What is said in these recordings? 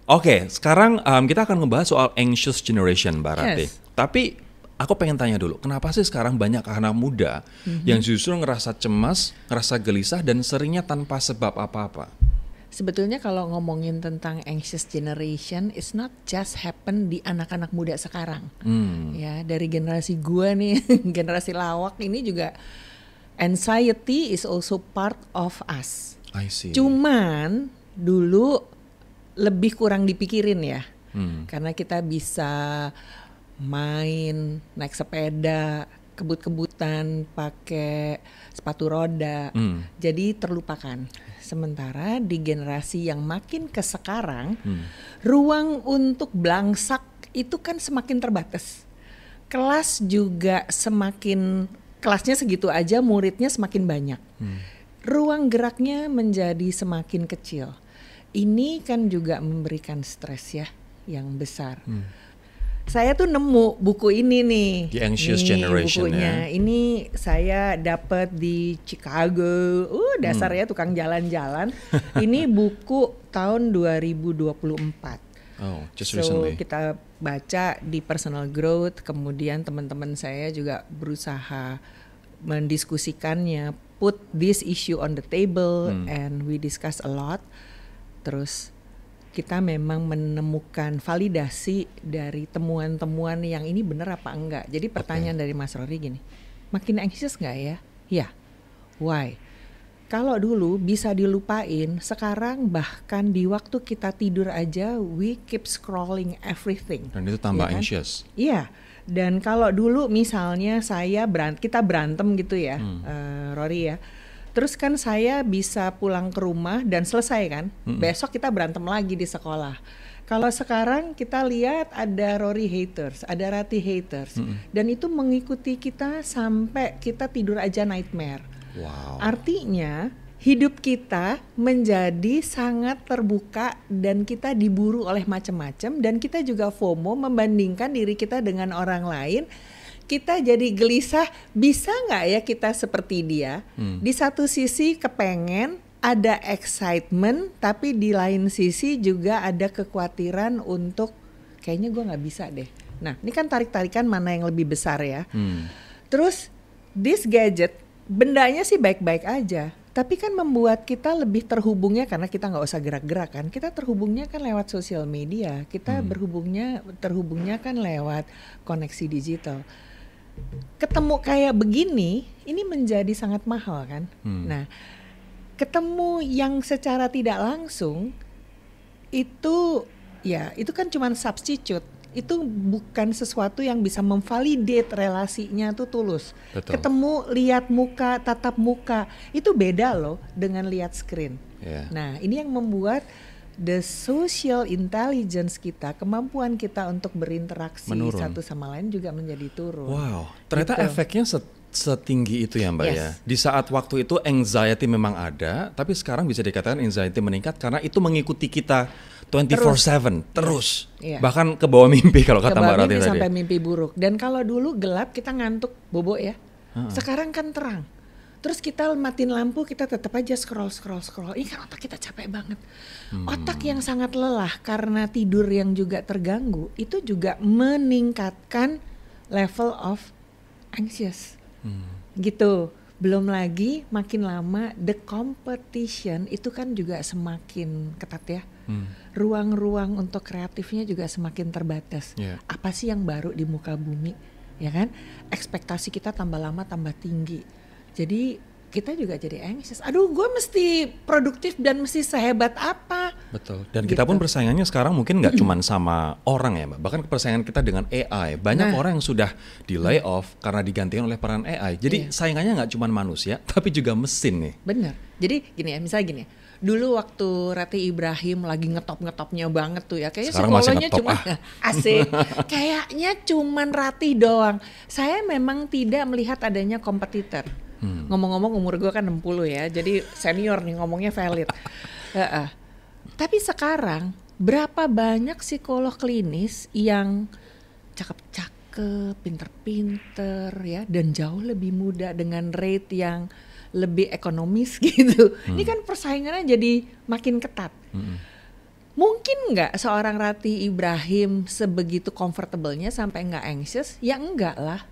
Oke, sekarang kita akan ngebahas soal anxious generation, Mbak Rati. Yes. Tapi aku pengen tanya dulu, kenapa sih sekarang banyak anak muda yang justru ngerasa cemas, ngerasa gelisah, dan seringnya tanpa sebab apa-apa? Sebetulnya kalau ngomongin tentang anxious generation, it's not just happen di anak-anak muda sekarang. Ya, dari generasi gua nih, generasi lawak ini juga anxiety is also part of us. I see. Cuman dulu lebih kurang dipikirin ya. Karena kita bisa main, naik sepeda, kebut-kebutan, pakai sepatu roda. Jadi terlupakan. Sementara di generasi yang makin ke sekarang, ruang untuk belangsak itu kan semakin terbatas. Kelas juga kelasnya segitu aja, muridnya semakin banyak. Ruang geraknya menjadi semakin kecil. Ini kan juga memberikan stres ya yang besar. Saya tuh nemu buku ini nih. The Anxious Generation bukunya. ya. Ini saya dapat di Chicago. Dasarnya tukang jalan-jalan. Ini buku tahun 2024. Oh, just So recently. kita baca di personal growth, kemudian teman-teman saya juga berusaha mendiskusikannya, put this issue on the table and we discuss a lot. Terus kita memang menemukan validasi dari temuan-temuan yang ini benar apa enggak. Jadi pertanyaan dari Mas Rory gini, makin anxious nggak ya? Ya, why? Kalau dulu bisa dilupain, sekarang bahkan di waktu kita tidur aja we keep scrolling everything. Dan itu tambah Ya kan? anxious. Iya. Dan kalau dulu misalnya kita berantem gitu ya, Rory ya. Terus kan saya bisa pulang ke rumah dan selesai kan. Besok kita berantem lagi di sekolah. Kalau sekarang kita lihat ada Rory haters, ada Rati haters. Dan itu mengikuti kita sampai kita tidur aja nightmare. Wow. Artinya hidup kita menjadi sangat terbuka dan kita diburu oleh macam-macam. Dan kita juga FOMO membandingkan diri kita dengan orang lain. Kita jadi gelisah, bisa nggak ya kita seperti dia? Di satu sisi kepengen, ada excitement, tapi di lain sisi juga ada kekhawatiran untuk kayaknya gue nggak bisa deh. Nah, ini kan tarik-tarikan mana yang lebih besar ya. Terus, this gadget, bendanya sih baik-baik aja, tapi kan membuat kita lebih terhubungnya karena kita nggak usah gerak-gerak kan. Kita terhubungnya kan lewat sosial media, kita terhubungnya kan lewat koneksi digital. Ketemu kayak begini, ini menjadi sangat mahal kan. Nah, ketemu yang secara tidak langsung itu kan cuma substitute. Itu bukan sesuatu yang bisa memvalidate relasinya tuh tulus. Betul. Ketemu, lihat muka, tatap muka, itu beda loh dengan lihat screen. Yeah. Nah, ini yang membuat the social intelligence kita, kemampuan kita untuk berinteraksi menurun. satu sama lain juga menjadi turun. Wow, ternyata Gitu. efeknya setinggi itu ya Mbak Yes. ya. Di saat waktu itu anxiety memang ada, tapi sekarang bisa dikatakan anxiety meningkat karena itu mengikuti kita 24/7 terus. Iya. Bahkan ke bawah mimpi kalau kata Mbak Ke bawah Rati mimpi tadi. sampai mimpi buruk. Dan kalau dulu gelap kita ngantuk, bobo ya. Sekarang kan terang. Terus kita matiin lampu, kita tetap aja scroll. Ini kan otak kita capek banget. Otak yang sangat lelah karena tidur yang juga terganggu, itu juga meningkatkan level of anxious. Gitu. Belum lagi makin lama the competition itu kan juga semakin ketat ya. Ruang-ruang untuk kreatifnya juga semakin terbatas. Yeah. Apa sih yang baru di muka bumi, ya kan? Ekspektasi kita tambah lama tambah tinggi. Jadi kita juga jadi anxious. Aduh, gue mesti produktif dan mesti sehebat apa? Betul. Dan kita pun persaingannya sekarang mungkin nggak cuma sama orang ya Mbak. Bahkan persaingan kita dengan AI. Banyak orang yang sudah di lay off karena digantikan oleh peran AI. Jadi saingannya nggak cuma manusia, tapi juga mesin nih. Bener. Jadi gini ya, misalnya gini. Dulu waktu Rati Ibrahim lagi ngetop-ngetopnya banget tuh ya. Kayaknya sekarang masih psikologinya ngetop, cuma asik. Kayaknya cuman Rati doang. Saya memang tidak melihat adanya kompetitor. Ngomong-ngomong umur gue kan 60 ya. Jadi senior nih, ngomongnya valid. Tapi sekarang berapa banyak psikolog klinis yang cakep-cakep, pinter-pinter ya, dan jauh lebih muda dengan rate yang lebih ekonomis gitu. Ini kan persaingannya jadi makin ketat. Mungkin nggak seorang Ratih Ibrahim sebegitu comfortable-nya sampai nggak anxious? Ya enggak lah,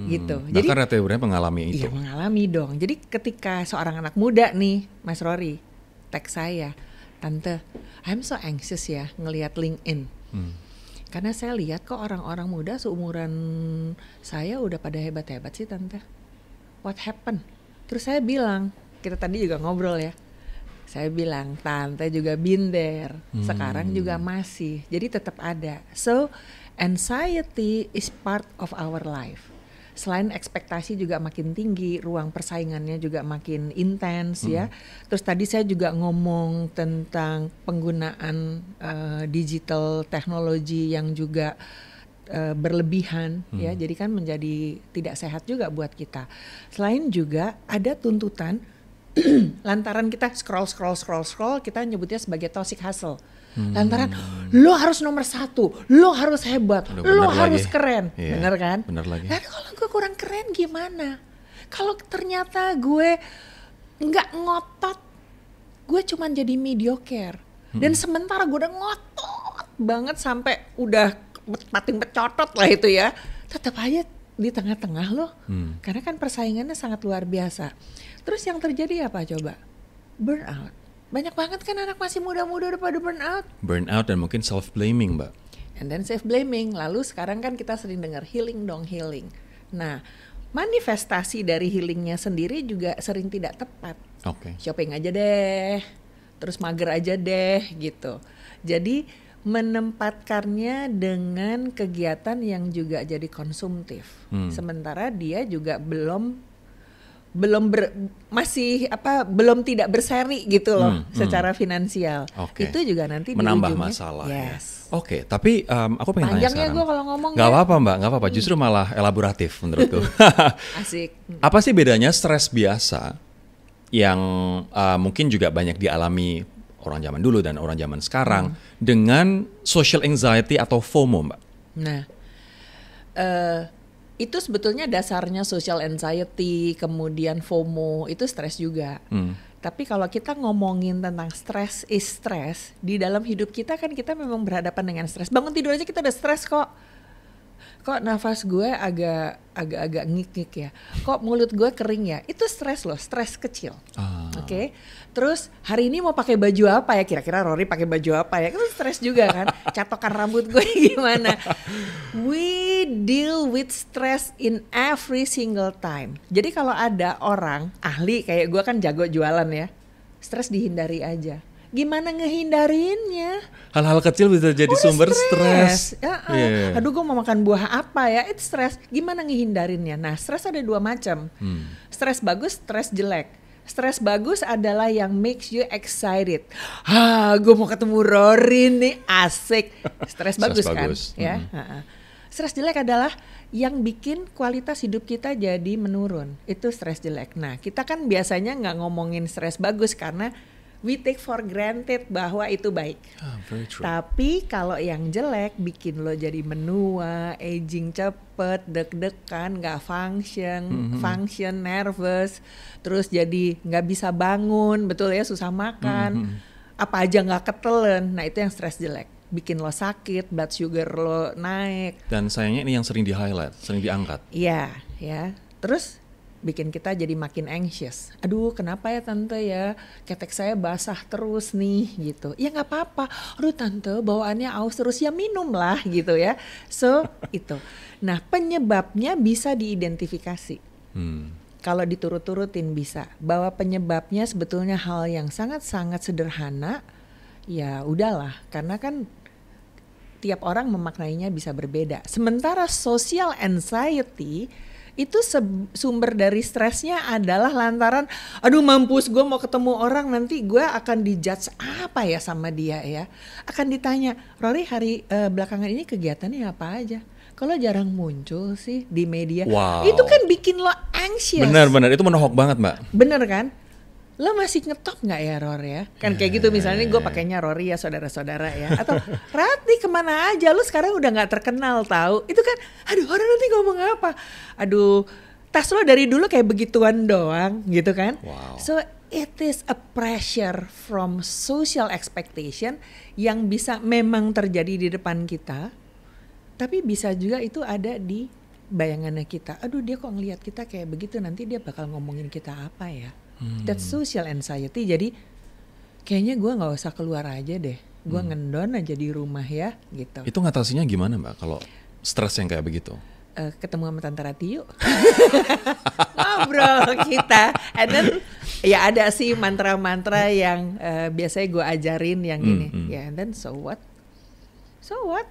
gitu. Jadi bahkan Ratih Ibrahim mengalami itu. Iya mengalami dong. Jadi ketika seorang anak muda nih, Mas Rory, teks saya, Tante, I'm so anxious ya ngelihat LinkedIn. Karena saya lihat kok orang-orang muda seumuran saya udah pada hebat-hebat sih Tante. What happened? Terus saya bilang, kita tadi juga ngobrol ya. Saya bilang, Tante juga binder, sekarang juga masih, jadi tetap ada. So, anxiety is part of our life. Selain ekspektasi juga makin tinggi, ruang persaingannya juga makin intens ya. Terus tadi saya juga ngomong tentang penggunaan digital teknologi yang juga berlebihan ya, jadi kan menjadi tidak sehat juga buat kita. Selain juga ada tuntutan lantaran kita scroll kita nyebutnya sebagai toxic hustle. Lantaran lo harus nomor 1, lo harus hebat, lo harus keren, bener kan? Bener lagi. Nah kalau gue kurang keren gimana? Kalau ternyata gue nggak ngotot, gue cuman jadi mediocre. Dan sementara gue udah ngotot banget sampai udah pating becotot lah itu ya, tetap aja di tengah-tengah loh, karena kan persaingannya sangat luar biasa. Terus yang terjadi apa coba? Burnout. Banyak banget kan anak masih muda-muda udah pada burnout. Burnout dan mungkin self-blaming Mbak. And then self-blaming. Lalu sekarang kan kita sering dengar healing dong, healing. Nah, manifestasi dari healingnya sendiri juga sering tidak tepat. Shopping aja deh, terus mager aja deh gitu. Jadi menempatkannya dengan kegiatan yang juga jadi konsumtif. Sementara dia juga belum tidak berseri gitu loh secara finansial. Itu juga nanti menambah masalah. Yes. Oke, tapi aku pengen panjang tanya sekarang. Ya gue kalau ngomong. Gak apa-apa Mbak, gak apa-apa. Justru malah elaboratif menurutku. Asik. Apa sih bedanya stres biasa yang mungkin juga banyak dialami orang zaman dulu dan orang zaman sekarang dengan social anxiety atau FOMO Mbak? Nah, itu sebetulnya dasarnya social anxiety, kemudian FOMO, itu stres juga. Tapi kalau kita ngomongin tentang stress is stress, di dalam hidup kita kan kita memang berhadapan dengan stres. Bangun tidur aja kita udah stres kok. Kok nafas gue agak ngik-ngik ya. Kok mulut gue kering ya. Itu stres loh, stres kecil. Oke. Terus hari ini mau pakai baju apa ya? Kira-kira Rory pakai baju apa ya? Itu stres juga kan. Catokan rambut gue gimana. We deal with stress in every single time. Jadi kalau ada orang ahli kayak gue kan jago jualan ya. Stres dihindari aja. Gimana ngehindarinnya? Hal-hal kecil bisa jadi sumber stres. Aduh gue mau makan buah apa ya? Itu stres. Gimana ngehindarinnya? Nah stres ada dua macam. Stres bagus, stres jelek. Stres bagus adalah yang makes you excited. Gue mau ketemu Rory nih, asik. Stres bagus kan? Ya. Stres jelek adalah yang bikin kualitas hidup kita jadi menurun. Itu stres jelek. Nah kita kan biasanya nggak ngomongin stres bagus karena we take for granted bahwa itu baik. Very true. Tapi kalau yang jelek bikin lo jadi menua, aging cepet, deg-degan, gak function, nervous, terus jadi gak bisa bangun, betul ya, susah makan, apa aja gak ketelen. Nah itu yang stres jelek, bikin lo sakit, blood sugar lo naik. Dan sayangnya ini yang sering di-highlight, sering diangkat. Iya, ya. Terus bikin kita jadi makin anxious. Aduh kenapa ya tante ya, ketek saya basah terus nih gitu. Ya gak apa-apa, aduh tante bawaannya aus terus, ya minum lah gitu ya. So itu. Nah penyebabnya bisa diidentifikasi. Kalau diturut-turutin bisa. Bahwa penyebabnya sebetulnya hal yang sangat-sangat sederhana. Ya udahlah, karena kan tiap orang memaknainya bisa berbeda. Sementara social anxiety itu sumber dari stresnya adalah lantaran aduh mampus gue mau ketemu orang nanti gue akan dijudge apa ya sama dia ya, akan ditanya Rory hari belakangan ini kegiatannya apa aja, kalau jarang muncul sih di media. Itu kan bikin lo anxious. Benar itu menohok banget Mbak. Bener kan, lo masih ngetop nggak ya Rory ya, kan kayak gitu misalnya gue pakainya Rory ya saudara-saudara ya, atau Rati kemana aja lu sekarang udah nggak terkenal tahu, itu kan aduh orang nanti ngomong apa, aduh tas lo dari dulu kayak begituan doang gitu kan. So it is a pressure from social expectation yang bisa memang terjadi di depan kita, tapi bisa juga itu ada di bayangannya kita. Aduh, dia kok ngelihat kita kayak begitu, nanti dia bakal ngomongin kita apa ya. That's social anxiety. Jadi kayaknya gue nggak usah keluar aja deh, gue ngendon aja di rumah ya gitu. Itu ngatasinya gimana Mbak kalau stres yang kayak begitu? Ketemu sama Tante Rati yuk. Ngobrol kita. And then ya ada sih mantra-mantra yang biasanya gue ajarin yang gini. Ya, and then so what? So what?